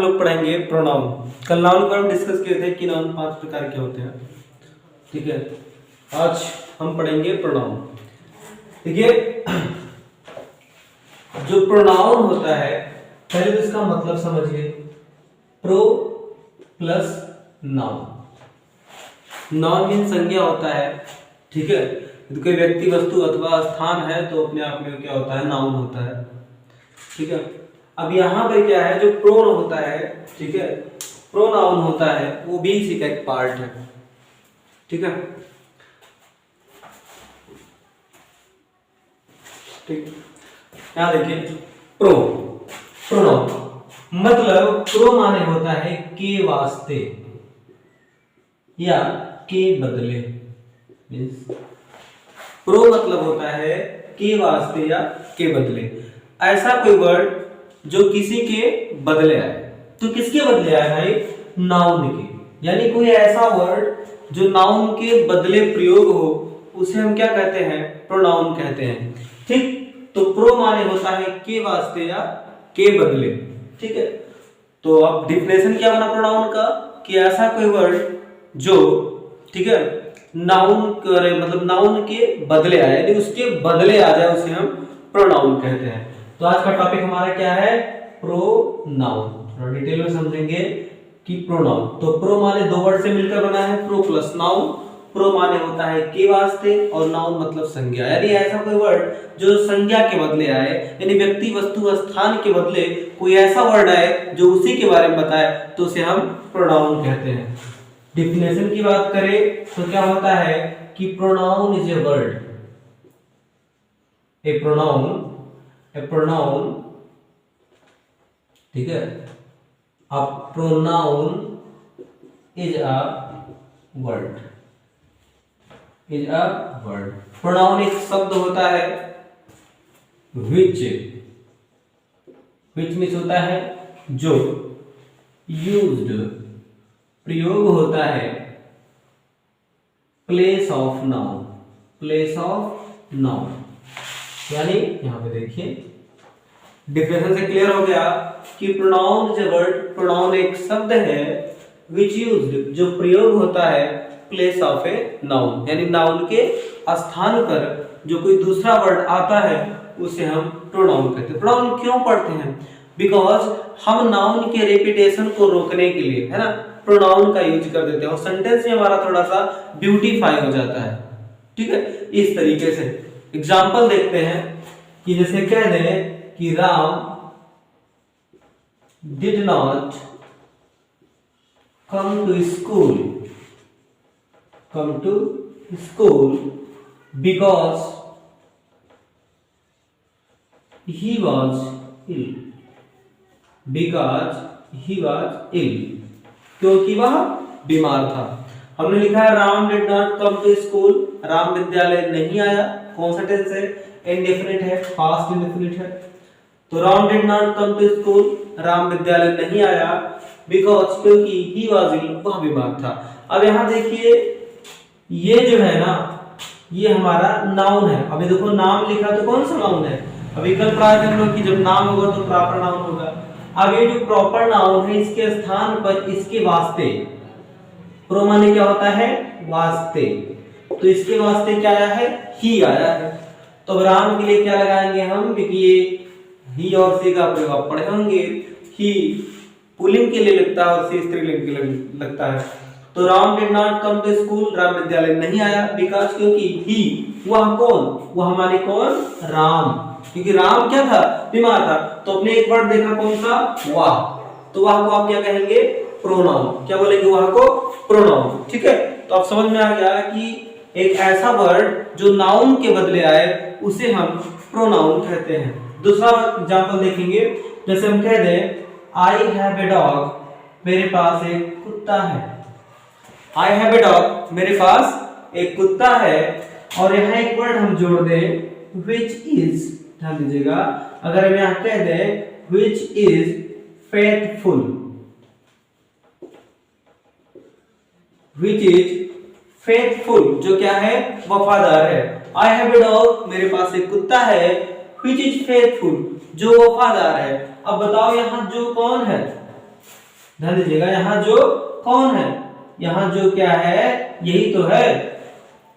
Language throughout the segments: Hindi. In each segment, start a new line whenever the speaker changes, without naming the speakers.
लोग पढ़ेंगे प्रोनाउन। कल नाउन पर हम डिस्कस किए थे कि नाउन 5 प्रकार के होते हैं, ठीक है। आज हम पढ़ेंगे प्रोनाउन। देखिए, जो प्रोनाउन होता है पहले तो इसका मतलब समझिए। Pro plus noun. Noun mean संज्ञा होता है, ठीक है। तो कोई व्यक्ति, वस्तु अथवा स्थान है तो अपने आप में क्या होता है, नाउन होता है, ठीक है। अब यहाँ पे क्या है, जो प्रोनाउन होता है, ठीक है, प्रोनाउन होता है वो भी इसी का एक पार्ट है, ठीक है। ठीक, यहाँ देखिए प्रोनाउन मतलब प्रो माने होता है के वास्ते या के बदले। प्रो मतलब होता है के वास्ते या के बदले। ऐसा कोई वर्ड जो किसी के बदले आए। तो किसके बदले आए भाई? नाउन के। यानी कोई ऐसा वर्ड जो नाउन के बदले प्रयोग हो उसे हम क्या कहते हैं? प्रोनाउन कहते हैं, ठीक। तो प्रो माने होता है के वास्ते या के बदले, ठीक है। तो अब डिफिनेशन क्या बना प्रोनाउन का कि ऐसा कोई वर्ड जो, ठीक है, नाउन करे मतलब नाउन के बदले आए, यदि उसके बदले आ जाए उसे हम प्रोनाउन कहते हैं। तो आज का टॉपिक हमारा क्या है? प्रोनाउन। थोड़ा डिटेल में समझेंगे कि प्रोनाउन। तो प्रो माने दो वर्ड से मिलकर बना है, प्रो प्लस नाउन। प्रो माने होता है के वास्ते और नाउन मतलब संज्ञा। यानी ऐसा कोई वर्ड जो संज्ञा के बदले आए, यानी व्यक्ति, वस्तु, स्थान के बदले कोई ऐसा वर्ड आए जो उसी के बारे में बताए तो उसे हम प्रोनाउन कहते हैं। डिफिनेशन की बात करें तो क्या होता है कि pronoun is a word, A pronoun, ठीक है। A pronoun is a word, pronoun एक शब्द होता है which मीन्स होता है जो, यूज्ड प्रयोग होता है, प्लेस ऑफ नाउन। यानी यहां पे देखिए डिफिनेशन से क्लियर हो गया कि pronoun is a word, pronoun एक शब्द है, which यूज्ड जो प्रयोग होता है, प्लेस ऑफ ए नाउन यानी नाउन के स्थान पर जो कोई दूसरा वर्ड आता है उसे हम प्रोनाउन कहते हैं। प्रोनाउन क्यों पढ़ते हैं? बिकॉज हम नाउन के रेपिटेशन को रोकने के लिए, है ना, प्रोनाउन का यूज कर देते हैं और सेंटेंस में हमारा थोड़ा सा ब्यूटीफाई हो जाता है, ठीक है। इस तरीके से एग्जांपल देखते हैं कि जैसे कह दें कि Ram did not come to school because he was ill, क्योंकि वह बीमार था। हमने लिखा है Ram did not come to school, Ram विद्यालय नहीं आया। कौन सा टेंस है? इंडेफिनिट है, पास्ट इंडेफिनिट है। तो Ram did not come to school, Ram विद्यालय नहीं आया, बिकॉज क्योंकि ही वाज इल, वह बीमार था। अब यहाँ देखिए ये जो है ना, ये हमारा नाउन है। अभी देखो नाम लिखा तो कौन सा नाउन है? अभी कल पढ़ा थे हम लोग कि जब नाम होगा तो प्रॉपर नाउन होगा। अब ये जो प्रॉपर नाउन है इसके स्थान पर इसके वास्ते, प्रो माने क्या होता है? वास्ते। तो इसके वास्ते क्या आया है? ही आया है। तो राम के लिए क्या लगाएंगे हम? क्योंकि ये ही और सी का प्रयोग आप पढ़े होंगे। ही पुल्लिंग के लिए लगता है और सी स्त्रीलिंग के लिए लगता है। तो Ram did not come to school, Ram विद्यालय नहीं आया, बिकॉज क्योंकि ही, वह कौन? वह हमारे कौन? राम। क्योंकि राम क्या था? बीमार था। तो अपने एक वर्ड देखा कौन सा? वह। तो वह को आप क्या कहेंगे? प्रोनाउन। क्या बोलेंगे? वह को प्रोनाउन, ठीक है। तो आप समझ में आ गया कि एक ऐसा वर्ड जो नाउन के बदले आए उसे हम प्रोनाउन कहते हैं। दूसरा एग्जांपल देखेंगे, जैसे हम कह दें आई हैव ए डॉग, मेरे पास एक कुत्ता है। आई हैव ए डॉग, मेरे पास एक कुत्ता है। और यहाँ एक वर्ड हम जोड़ दें which is, ध्यान दीजिएगा, अगर हम यहाँ कह दें which is faithful, which is faithful जो क्या है? वफादार है। आई हैव ए डॉग, मेरे पास एक कुत्ता है, which is faithful जो वफादार है। अब बताओ यहाँ जो कौन है? ध्यान दीजिएगा, यहाँ जो कौन है, यहाँ जो क्या है, यही तो है।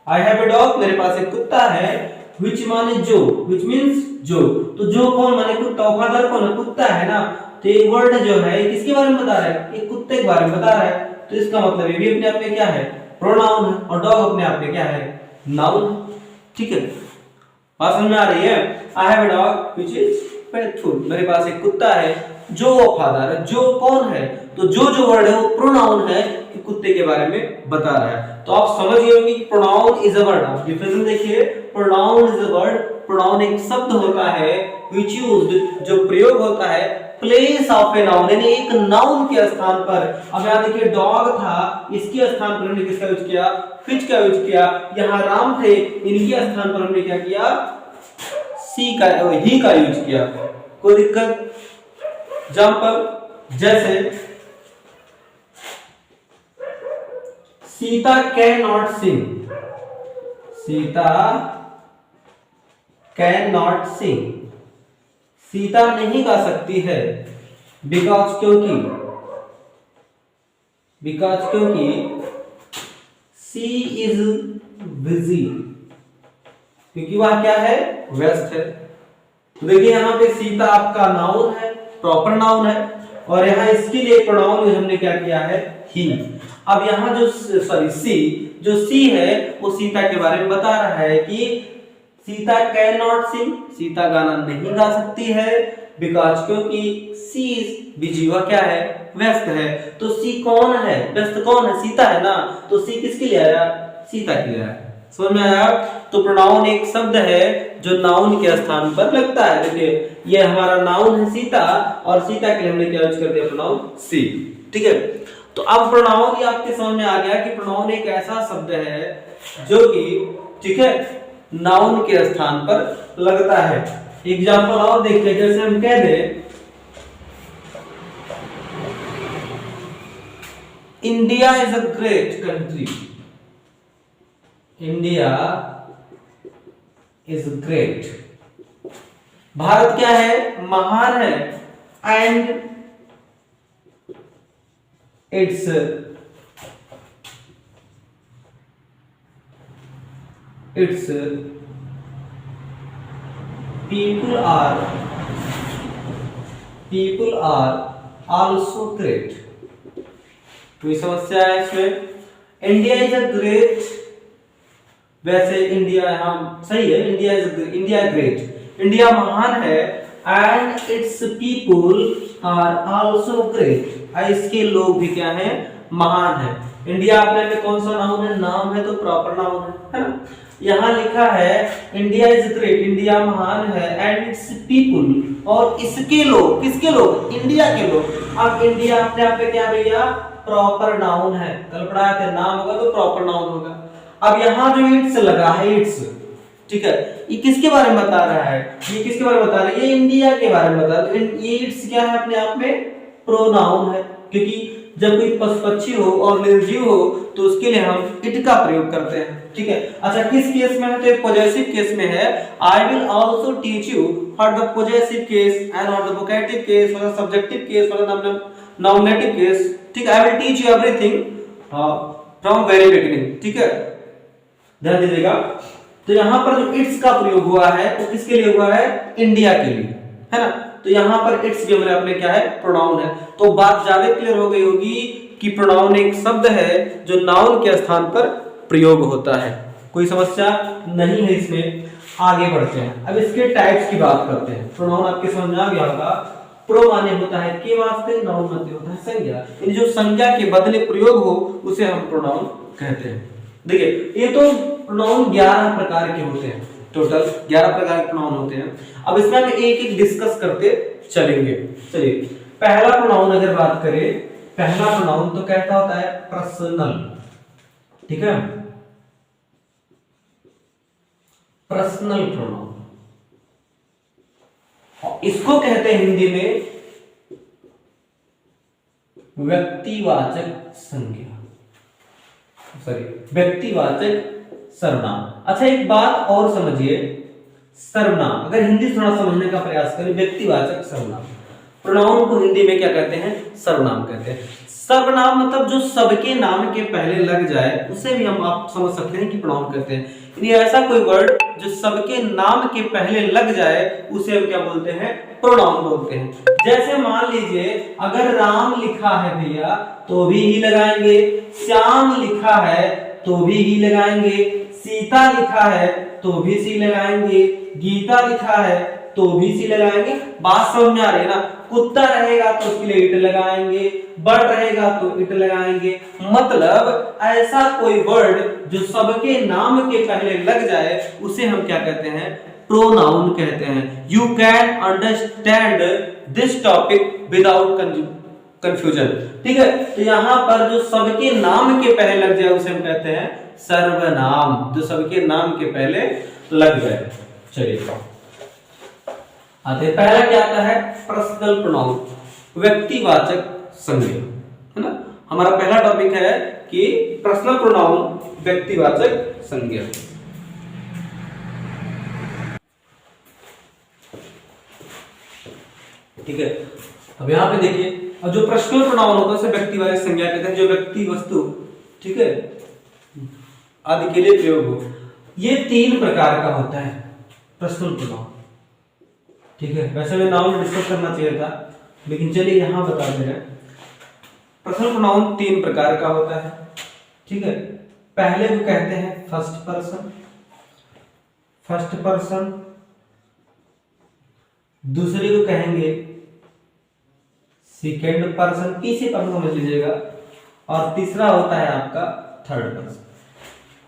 आई हैव ए डॉग, मेरे पास एक कुत्ता है। विच माने जो, विच मीन्स जो, तो जो कौन माने कुत्ता, वफादार कौन है, कुत्ता है ना। तो ये वर्ड जो है ये किसके बारे में बता रहा है, एक कुत्ते के बारे में बता रहा है। तो इसका मतलब ये भी अपने आप में क्या है, प्रोनाउन है, और डॉग अपने आप में क्या है, नाउन। ठीक है, बात समझ में आ रही है। I have a dog which is faithful, मेरे पास एक कुत्ता है जो वफादार है। जो कौन है, तो जो वर्ड है वो प्रोनाउन है कि कुत्ते के बारे में बता रहा है। तो आप समझ गए होंगे कि प्रोनाउन इज अ वर्ड। आप डिफरेंस देखिए, pronoun is a word, pronoun एक शब्द होता है व्हिच यूज्ड, जो प्रयोग होता है प्लेस ऑफ ए नाउन, यानी एक नाउन के स्थान पर। अब यहां देखिए डॉग था, इसके स्थान पर हमने किसका यूज किया, फिच का यूज किया। यहां राम थे, इनके स्थान पर हमने क्या किया, सी का, ही का यूज किया। कोई दिक्कत? एग्जांपल जैसे Sita can not sing, Sita can not sing, Sita नहीं गा सकती है। बिकॉज, क्योंकि सी इज बिजी, क्योंकि वह क्या है, व्यस्त है। तो देखिए यहाँ पे सीता आपका नाउन है, प्रॉपर नाउन है, और यहाँ इसके लिए प्रोनाउन यूज हमने क्या किया है, ही। अब यहाँ जो सी है वो सीता के बारे में बता रहा है कि Sita can not sing, Sita गाना नहीं गा सकती है। बिकॉज, क्योंकि सी इज बिजी, वह क्या है, व्यस्त है। तो सी कौन है, व्यस्त कौन है, सीता है ना। तो सी किसके लिए आया, सीता के लिए आया। समझ में आया? तो प्रोनाउन एक शब्द है जो नाउन के स्थान पर लगता है। देखिए ये हमारा नाउन है सीता, और सीता के लिए हमने क्या यूज कर दिया, प्रोनाउन सी। ठीक है, तो अब प्रोनाउन ये आपके समझ में आ गया कि प्रोनाउन एक ऐसा शब्द है जो कि, ठीक है, नाउन के स्थान पर लगता है। एग्जांपल और देखते हैं, जैसे हम कह दें India is a great country, India is great, Bharat क्या है, महान है। And its people are also great। कोई समस्या है इसमें? इंडिया इज अ ग्रेट, वैसे इंडिया हम सही है, इंडिया ग्रेट, इंडिया महान है। And its people are also great, इसके लोग भी क्या हैं, महान है। इंडिया अपने में कौन सा नाउन है, नाम है, तो प्रॉपर नाउन है ना। यहाँ लिखा है इंडिया इज ग्रेट, इंडिया महान है। एंड इट्स पीपुल, और इसके लोग, किसके लोग, इंडिया के लोग। अब इंडिया अपने आप पे क्या भैया, प्रॉपर नाउन है। कल पढ़ाया था, नाम होगा तो प्रॉपर नाउन होगा। अब यहाँ जो इट्स लगा है, इट्स, ठीक है, ये किसके बारे में बता रहा है, ये किसके बारे में बता रहा है, ये इंडिया के बारे में बता रहा है। ये इट्स क्या है, अपने आप में प्रोनाउन है, क्योंकि जब कोई पशु हो और निर्जीव हो तो उसके लिए हम इट का प्रयोग करते हैं। ठीक है, अच्छा किस केस में है, तो ये पॉजेसिव केस में है। आई will also teach you for the possessive case and for the vocative case, for the subjective case, for the nominative case. ठीक है, I will teach you everything from very beginning. ठीक है, ध्यान दीजिएगा। तो यहाँ पर जो इट्स का प्रयोग हुआ है वो किसके लिए हुआ है, इंडिया के लिए, है ना। तो यहाँ पर इट्स भी हमारे अपने क्या है, प्रोनाउन है। तो बात ज्यादा क्लियर हो गई होगी कि प्रोनाउन एक शब्द है जो नाउन के स्थान पर प्रयोग होता है। कोई समस्या नहीं है इसमें। आगे बढ़ते हैं, अब इसके टाइप्स की बात करते हैं। प्रोनाउन आपके समझ में आ गया होगा। प्रो माने होता है के वास्ते, नाउन माने होता है संज्ञा। इन जो संज्ञा के बदले प्रयोग हो उसे हम प्रोनाउन कहते हैं। देखिए ये तो प्रोनाउन 11 प्रकार के होते हैं, टोटल 11 प्रकार के प्रोनाउन होते हैं। अब इसमें हम एक एक डिस्कस करते चलेंगे। चलिए पहला प्रोनाउन अगर बात करें, पहला प्रोनाउन तो कहता होता है पर्सनल। ठीक है, पर्सनल प्रोनाउन, इसको कहते हैं हिंदी में व्यक्तिवाचक संज्ञा, सॉरी व्यक्तिवाचक सर्वनाम। अच्छा एक बात और समझिए, सर्वनाम अगर हिंदी थोड़ा समझने का प्रयास करें, व्यक्तिवाचक सर्वनाम। प्रोनाउन को हिंदी में क्या कहते हैं? सर्वनाम कहते हैं। सर्वनाम मतलब जो सबके नाम के पहले लग जाए उसे भी हम आप समझ सकते हैं कि प्रोनाउन कहते हैं। यानी ऐसा कोई वर्ड जो सबके नाम के पहले लग जाए उसे हम क्या बोलते हैं? प्रोनाउन बोलते हैं। जैसे मान लीजिए अगर राम लिखा है भैया तो भी ही लगाएंगे, श्याम लिखा है तो भी ही लगाएंगे, सीता लिखा है तो भी सी लगाएंगे, गीता लिखा है तो भी सी लगाएंगे। बात समझ में आ रही है ना? कुत्ता रहेगा तो उसके लिए इट लगाएंगे, बर्ड रहेगा तो इट लगाएंगे। मतलब ऐसा कोई वर्ड जो सबके नाम के पहले लग जाए उसे हम क्या कहते हैं? प्रोनाउन कहते हैं। You can understand this topic without confusion. ठीक है, तो यहाँ पर जो सबके नाम के पहले लग जाए उसे हम कहते हैं सर्वनाम, जो सबके नाम के पहले लग जाए। चलिए आते पहला क्या आता है? पर्सनल प्रोनाउन, व्यक्तिवाचक संज्ञा, है ना। हमारा पहला टॉपिक है कि पर्सनल प्रोनाउन, व्यक्तिवाचक संज्ञा। ठीक है, अब यहाँ पे देखिए, अब जो पर्सनल प्रोनाउन होता है उसे व्यक्तिवाचक संज्ञा कहते हैं। जो व्यक्ति, वस्तु, ठीक है, आदि के लिए प्रयोग हो। ये 3 प्रकार का होता है पर्सनल प्रोनाउन। ठीक है, वैसे मैं नाउन डिस्कस करना चाहिए था लेकिन चलिए यहां बता दे रहे हैं। पर्सनल प्रोनाउन 3 प्रकार का होता है। ठीक है, पहले को कहते हैं फर्स्ट पर्सन, फर्स्ट पर्सन। दूसरे को कहेंगे सेकेंड पर्सन, तीसरे पर्सन समझ लीजिएगा। और तीसरा होता है आपका थर्ड पर्सन।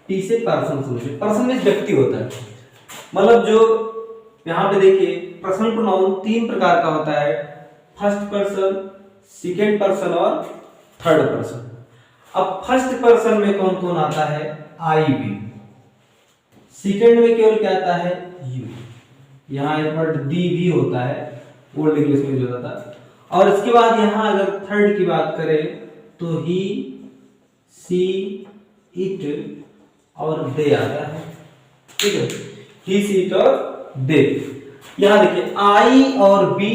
तीसरे पर्सन समझिए, पर्सन में व्यक्ति होता है। मतलब जो यहां पे देखिए पर्सनल प्रोनाउन 3 प्रकार का होता है, फर्स्ट पर्सन, सेकेंड पर्सन और थर्ड पर्सन। अब फर्स्ट पर्सन में कौन कौन आता है? आई भी। सेकेंड में केवल क्या आता है? यू। यहाँ एक वर्ड दी भी होता है, ओल्ड इंग्लिश में जो होता था। और इसके बाद यहाँ अगर थर्ड की बात करें तो ही, सी, इट और दे आता है। ठीक है, ही, सी, इट और दे। यहां देखिए आई और बी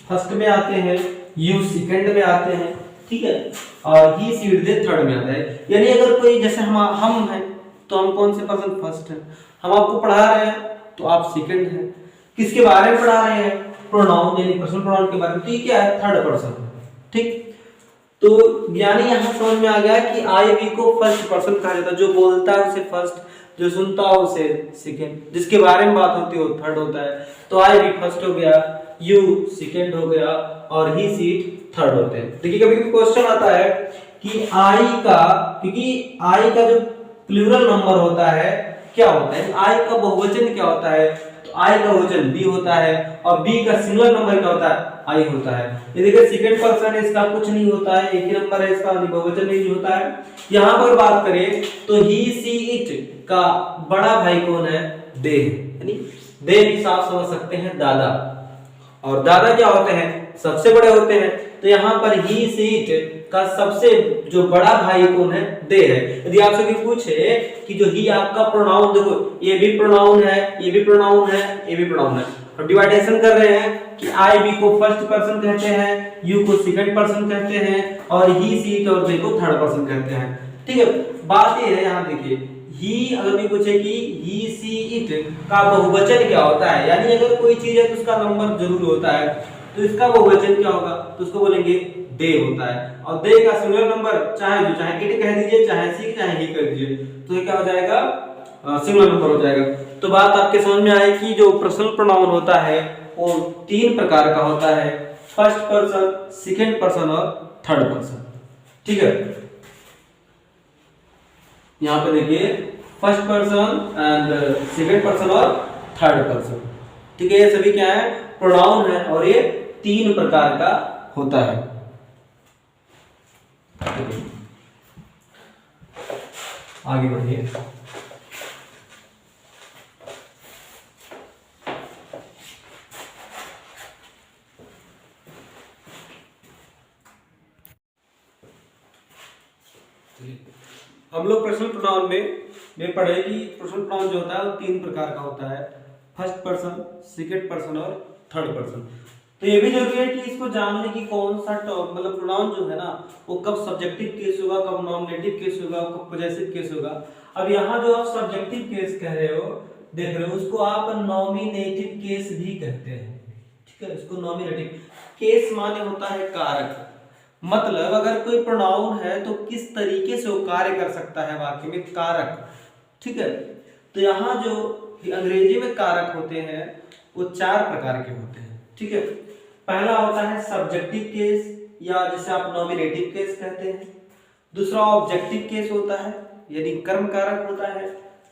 फर्स्ट में आते हैं, यू सेकंड में आते हैं। ठीक है, और ही, सी, इट, दे थर्ड में आता है। यानी अगर कोई जैसे हम हैं तो हम कौन से पर्सन? फर्स्ट हैं। हम आपको पढ़ा रहे हैं तो आप सेकंड हैं। किसके बारे में पढ़ा रहे हैं? प्रोनाउन, यानी पर्सनल प्रोनाउन के बारे में। तो ये क्या है? Third person. ठीक, तो यानी यहां समझ में आ गया कि आई बी को फर्स्ट पर्सन कहा जाता है। जो बोलता है उसे फर्स्ट, जो सुनता हो उसे सेकंड, जिसके बारे में बात होती है वो थर्ड होता है। तो आई भी फर्स्ट हो गया, यू सेकंड हो गया और ही, सी, इट थर्ड होते हैं। देखिए कभी कभी क्वेश्चन आता है कि आई का, क्योंकि आई का जो प्लूरल नंबर होता है क्या होता है? आई का बहुवचन क्या होता है? तो आई का बहुवचन बी होता है और बी का सिंगुलर नंबर क्या होता है? आई होता है। ये देखिए सेकंड पर्सन है, इसका कुछ नहीं होता है, एक ही नंबर है, इसका बहुवचन नहीं होता है। यहां पर बात करें तो ही, सी, इट का बड़ा भाई कौन है? दे। यानी दे भी साफ समझ सकते हैं दादा, और दादा क्या होते हैं? सबसे बड़े होते हैं। तो यहाँ पर ही, सी, इट का सबसे जो बड़ा भाई कौन है? दे है। यदि आपसे कोई पूछे कि जो ही आपका प्रोनाउन, देखो ये भी प्रोनाउन है, ये भी प्रोनाउन है, ये भी प्रोनाउन है। हम डिवाइडेशन कर रहे हैं कि आई बी को फर्स्ट पर्सन कहते हैं, यू को सेकंड पर्सन कहते हैं और ही, सी, इट और दे को थर्ड पर्सन कहते हैं। ठीक है, बात ये है, यहाँ देखिए ही अगर भी पूछे कि ही, सी, इट का बहुवचन क्या होता है, यानी अगर कोई चीज है तो उसका नंबर जरूर होता है, तो इसका बहुवचन क्या होगा? तो उसको बोलेंगे दे होता है। और दे का सिंगुलर नंबर चाहे इट कह दीजिए, चाहे सी, चाहे ही कर दीजिए, तो ये क्या हो जाएगा? सिंगुलर नंबर हो जाएगा। तो बात आपके समझ में आई कि जो पर्सनल प्रोनाउन होता है वो 3 प्रकार का होता है, फर्स्ट पर्सन, सेकंड पर्सन और थर्ड पर्सन। ठीक है, यहाँ पे देखिए first person and second person और थर्ड पर्सन। ठीक है, ये सभी क्या है? प्रोनाउन है और ये 3 प्रकार का होता है। आगे बढ़िए। हम लोग पर्सनल प्रोनाउन में पढ़े कि पर्सनल प्रोनाउन जो होता है वो 3 प्रकार का होता है, फर्स्ट पर्सन, सेकंड पर्सन और थर्ड पर्सन। तो ये भी जरूरी है कि इसको जानने की कौन सा मतलब प्रोनाउन जो है ना वो कब सब्जेक्टिव केस होगा, कब नॉमिनेटिव केस होगा, कब पॉजेसिव केस होगा। अब यहाँ जो आप सब्जेक्टिव केस कह रहे हो, देख रहे हो, उसको आप नॉमिनेटिव केस भी कहते हैं। ठीक है, इसको नॉमिनेटिव केस माने होता है कारक, मतलब अगर कोई प्रोनाउन है तो किस तरीके से वो कार्य कर सकता है वाक्य में, कारक। ठीक है, तो यहाँ जो अंग्रेजी में कारक होते हैं वो 4 प्रकार के होते हैं। ठीक है, पहला होता है सब्जेक्टिव केस या जिसे आप नॉमिनेटिव केस कहते हैं। दूसरा ऑब्जेक्टिव केस होता है यानी कर्म कारक होता है।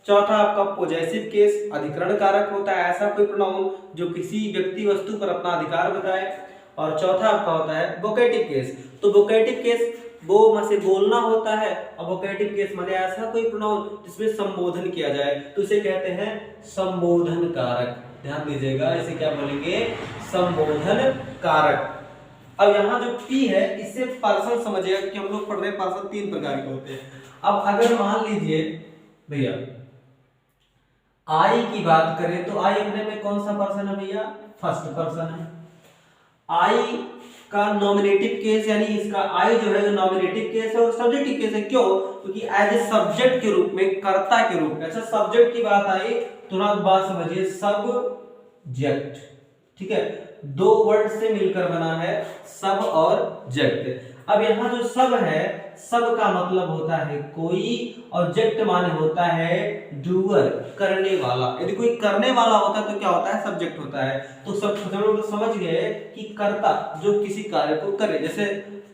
चौथा आपका पॉजेसिव केस, अधिकरण कारक होता है, ऐसा कोई प्रोनाउन जो किसी व्यक्ति वस्तु पर अपना अधिकार बताए। और चौथा आपका होता है वोकेटिव केस। तो वोकेटिव केस वो में बोलना होता है, और वोकेटिव केस माने ऐसा कोई प्रोनाउन जिसमें संबोधन किया जाए, तो इसे कहते हैं संबोधन कारक। ध्यान दीजिएगा, इसे क्या बोलेंगे, संबोधन कारक। अब यहाँ जो P है इससे पर्सन समझिएगा कि हम लोग पढ़ रहे हैं पर्सन 3 प्रकार के होते हैं। अब अगर मान लीजिए भैया I की बात करें तो I अपने में कौन सा पर्सन है भैया, फर्स्ट पर्सन है। I का नॉमिनेटिव केस यानी इसका I जो है नॉमिनेटिव केस है और सब्जेक्टिव केस है। क्यों? क्योंकि एज ए सब्जेक्ट के रूप में, कर्ता के रूप में। अच्छा, सब्जेक्ट की बात आई, तुरंत बात समझिए, सब्जेक्ट। ठीक है, 2 वर्ड से मिलकर बना है सब और जेक्ट। अब यहाँ जो सब है, सब का मतलब होता है कोई, और जेक्ट माने होता है डूअर, करने वाला। यदि कोई करने वाला होता है तो क्या होता है, सब्जेक्ट होता है। तो सब लोग समझ गए कि कर्ता जो किसी कार्य को करे। जैसे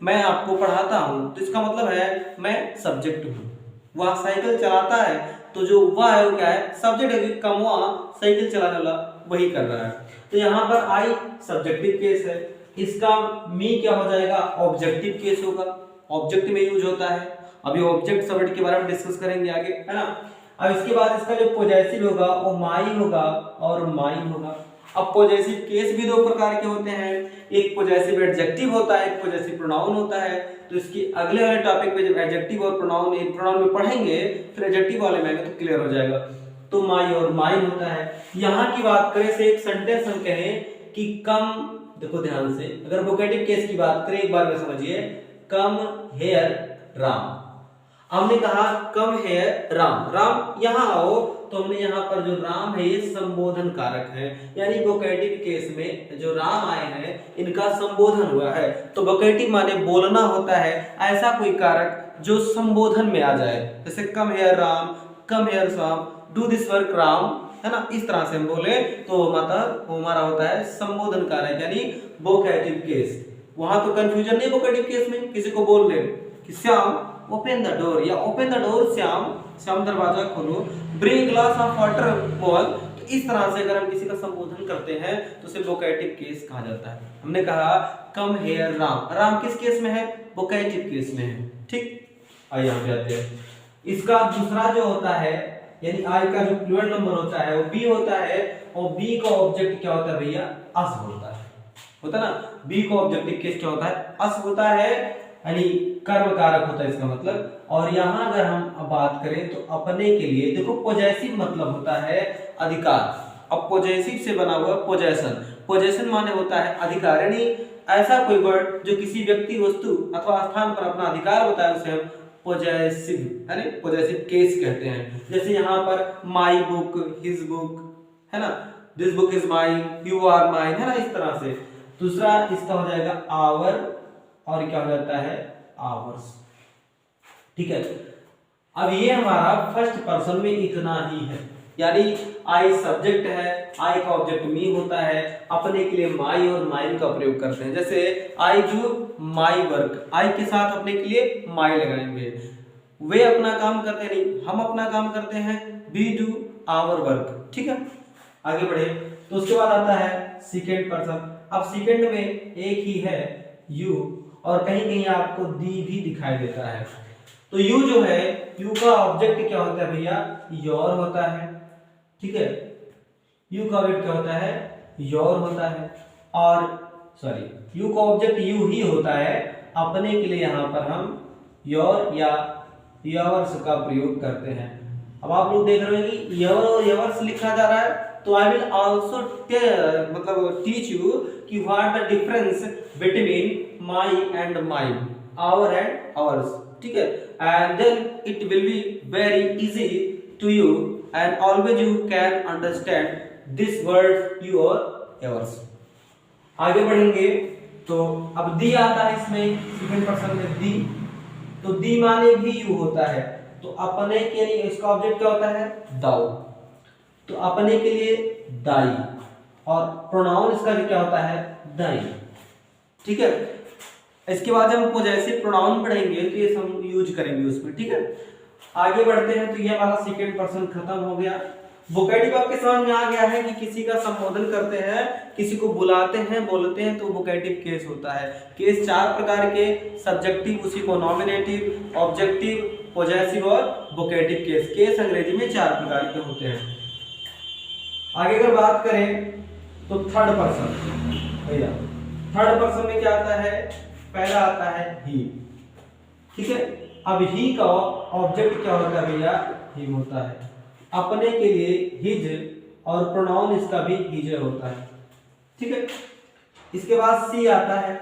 मैं आपको पढ़ाता हूं तो इसका मतलब है मैं सब्जेक्ट हूं। वह साइकिल चलाता है तो जो वह है वो क्या है, सब्जेक्ट है। कमवा साइकिल चलाने वाला वही कर रहा है। तो यहाँ पर आई सब्जेक्टिव केस है, इसका मी क्या हो जाएगा, ऑब्जेक्टिव केस होगा। ऑब्जेक्ट में यूज होता है। अभी ऑब्जेक्ट सब्जेक्ट के बारे में डिस्कस करेंगे आगे, है ना। अब इसके बाद इसका जो पॉजेसिव होगा वो माई होगा और माइन होगा। अब पॉजेसिव केस भी 2 प्रकार के होते हैं, एक पॉजेसिव एडजेक्टिव होता है, एक पॉजेसिव प्रोनाउन होता है। तो इसके अगले वाले टॉपिक पे जब एडजेक्टिव और प्रोनाउन, एक प्रोनाउन में पढ़ेंगे, फिर एडजेक्टिव वाले में आएंगे तो क्लियर हो जाएगा। तो माई और माइन होता है। यहाँ की बात करें से एक सेंटेंस हम कहें कि कम, देखो ध्यान से, अगर वोकेटिव केस की बात करें एक बार में समझिए, कम हेयर राम। हमने कहा कम हेयर राम, राम यहाँ आओ, तो हमने यहाँ पर जो राम है ये संबोधन कारक है, यानी वोकेटिव केस में जो राम आए हैं इनका संबोधन हुआ है। तो वोकेटिव माने बोलना होता है, ऐसा कोई कारक जो संबोधन में आ जाए। जैसे come here Ram, come here Shyam, do this work Ram, है ना। इस तरह से हम बोले तो हमारा होता है संबोधन कारक यानी वोकेटिव केस। वहां तो कंफ्यूजन नहीं वोकेटिव केस में, किसी को बोल ले कि श्याम ओपन द डोर, या open the door Shyam, Shyam दरवाजा खोलो, ब्रिंग ग्लास ऑफ वाटर मोल। तो इस तरह से अगर हम किसी का संबोधन करते हैं तो उसे वोकेटिव केस कहा जाता है। हमने कहा कम हेयर राम, राम किस केस में है, वोकेटिव केस में है। ठीक, आइए यहाँ पे आते हैं। इसका दूसरा जो होता है यानी आई का जो प्लूरल नंबर होता है वो बी होता है, और बी का ऑब्जेक्ट क्या होता है भैया, अस होता है, होता ना। बी का ऑब्जेक्टिव केस क्या होता है, अस होता है, यानी कर्म कारक होता है इसका मतलब। और यहाँ अगर हम बात करें तो अपने के लिए, देखो पॉजेसिव मतलब होता है अधिकार। अब पॉजेसिव से बना हुआ पोजेशन, पोजेशन माने होता है अधिकार, यानी ऐसा कोई वर्ड जो किसी व्यक्ति, वस्तु अथवा स्थान पर अपना अधिकार बताए उसे हम पॉजेसिव यानी पॉजेसिव केस कहते हैं। जैसे यहाँ पर माई बुक, हिज बुक, है ना, this book is mine, you are mine, है ना, इस तरह से। दूसरा इसका हो जाएगा आवर, और क्या हो जाता है, आवर्स। ठीक है, अब ये हमारा फर्स्ट पर्सन में इतना ही है, यानी आई सब्जेक्ट है, आई का ऑब्जेक्ट मी होता है, अपने के लिए माई और माइन का प्रयोग करते हैं। जैसे आई डू माई वर्क, आई के साथ अपने के लिए माई लगाएंगे। वे अपना काम करते नहीं, हम अपना काम करते हैं, वी डू आवर वर्क। ठीक है, आगे बढ़े तो उसके बाद आता है सेकेंड पर्सन। अब सेकेंड में एक ही है यू, और कहीं कहीं आपको दी भी दिखाई देता है। तो यू जो है, यू का ऑब्जेक्ट क्या होता है भैया, योर होता है। ठीक है, यू का ऑब्जेक्ट क्या होता है, योर होता है, और सॉरी यू का ऑब्जेक्ट यू ही होता है। अपने के लिए यहाँ पर हम योर या योर्स का प्रयोग करते हैं। अब आप लोग देख रहे हैं कि योर और योर्स लिखा जा रहा है, तो आई विल आल्सो मतलब टीच यू कि what the difference between my and mine, our and ours, ठीक है। And then it will be very easy to you and always you can understand this word you और योर्स। आगे बढ़ेंगे तो अब दी आता है इसमें, सेकंड पर्सन में दी, तो दी माने भी यू होता है, तो अपने के लिए इसका ऑब्जेक्ट क्या होता है, दाऊ, तो अपने के लिए दाई, और प्रोनाउन इसका क्या होता है, दाई, ठीक है। इसके बाद जब हम पॉजेसिव प्रोनाउन पढ़ेंगे तो ये हम यूज करेंगे उसमें, ठीक है। आगे बढ़ते हैं तो ये हमारा सेकंड पर्सन खत्म हो गया। वोकैटिव आपके समझ में आ गया है कि किसी का संबोधन करते हैं, किसी को बुलाते हैं, बोलते हैं, तो वोकैटिव केस होता है। केस 4 प्रकार के, सब्जेक्टिव, उसी को नॉमिनेटिव, ऑब्जेक्टिव, पॉजेसिव और वोकैटिव केस। केस अंग्रेजी में 4 प्रकार के होते हैं। आगे अगर बात करें तो थर्ड पर्सन, भैया थर्ड पर्सन में क्या आता है, पहला आता है ही, ठीक है। अब ही का ऑब्जेक्ट क्या होता है भैया, हिम होता है, अपने के लिए हिज, और प्रोनाउन इसका भी हिज होता है, ठीक है। इसके बाद सी आता है,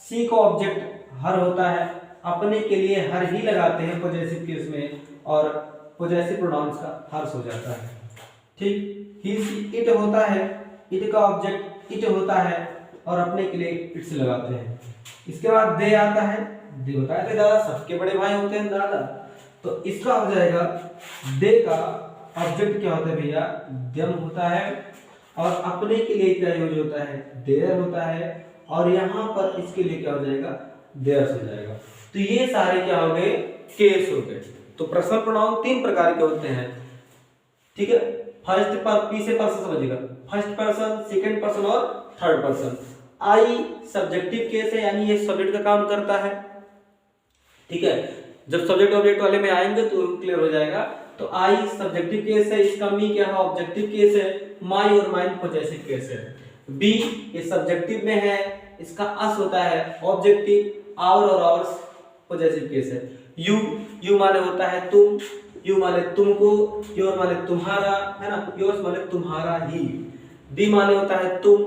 सी का ऑब्जेक्ट हर होता है, अपने के लिए हर ही लगाते हैं पॉजेसिव केस में, और पॉजेसिव प्रोनाउंस का हर्ष हो जाता है, ठीक। ही सी इट होता है, इट का ऑब्जेक्ट इट होता है, और अपने के लिए इट्स लगाते हैं। इसके बाद दे आता है, दे होता है, तो दादा सबके बड़े भाई होते हैं दादा, तो इसका हो जाएगा दे का ऑब्जेक्ट क्या होता है भैया, देम होता है, और अपने के लिए क्या यूज होता है, देयर होता है, और यहाँ पर इसके लिए क्या हो जाएगा, देयर्स हो जाएगा। तो ये सारे क्या हो गए, केस हो गए। तो पर्सनल प्रोनाउन 3 प्रकार के होते हैं, ठीक है। फर्स्ट पर पी से पर्सन समझिएगा, फर्स्ट पर्सन, सेकंड पर्सन और थर्ड पर्सन। आई सब्जेक्टिव केस है, यानी ये सब्जेक्ट का काम करता है, ठीक है। जब सब्जेक्ट ऑब्जेक्ट वाले में आएंगे तो क्लियर हो जाएगा। तो आई सब्जेक्टिव केस है, इसका मी क्या है, ऑब्जेक्टिव केस है, माई और माइन पॉजेसिव केस है। बी ये सब्जेक्टिव में है, इसका अस होता है ऑब्जेक्टिव, आवर और आवर्स पॉजेसिव केस है। यू, यू माने होता है तुम, यू माने तुमको, योर माने तुम्हारा, है ना, योर्स माने तुम्हारा ही। दी माने होता है तुम,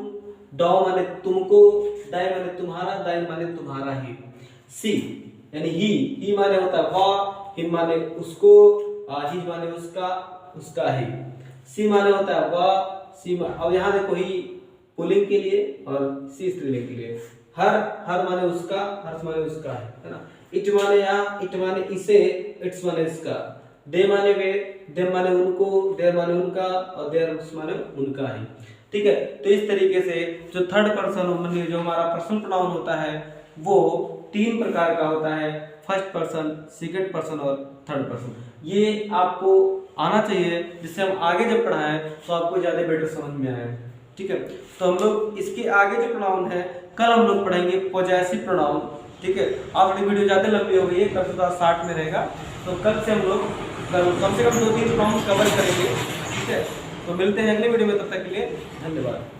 डाउ माने तुमको, डाई माने तुम्हारा, दाई माने तुम्हारा ही। सी यानी ही माने होता है वह, हिम माने उसको, ही माने उसका, उसका ही। सी माने होता है वह, सी और यहाँ देखो ही पुल्लिंग के लिए और सी स्त्रीलिंग के लिए। हर माने उसका, हर्ष माने उसका है ना। इट माने यहाँ, इट माने इसे, इट्स माने इसका। दे माने वे, दे माने उनको, देर माने उनका, और देर माने उनका ही, ठीक है। तो इस तरीके से जो थर्ड पर्सन जो हमारा पर्सनल प्रोनाउन होता है वो 3 प्रकार का होता है, फर्स्ट पर्सन, सेकंड पर्सन और थर्ड पर्सन। ये आपको आना चाहिए, जिससे हम आगे जब पढ़ाएं तो आपको ज्यादा बेटर समझ में आए, ठीक है। तो हम लोग इसके आगे जो प्रोनाउन है कल हम लोग पढ़ेंगे पॉजेसिव प्रोनाउन, ठीक है। आपकी वीडियो ज्यादा लंबी हो गई है, कल 60 में रहेगा, तो कल से हम लोग कम से कम 2-3 प्रोनाउन कवर करेंगे, ठीक है। तो मिलते हैं अगले वीडियो में, तब तक के लिए धन्यवाद।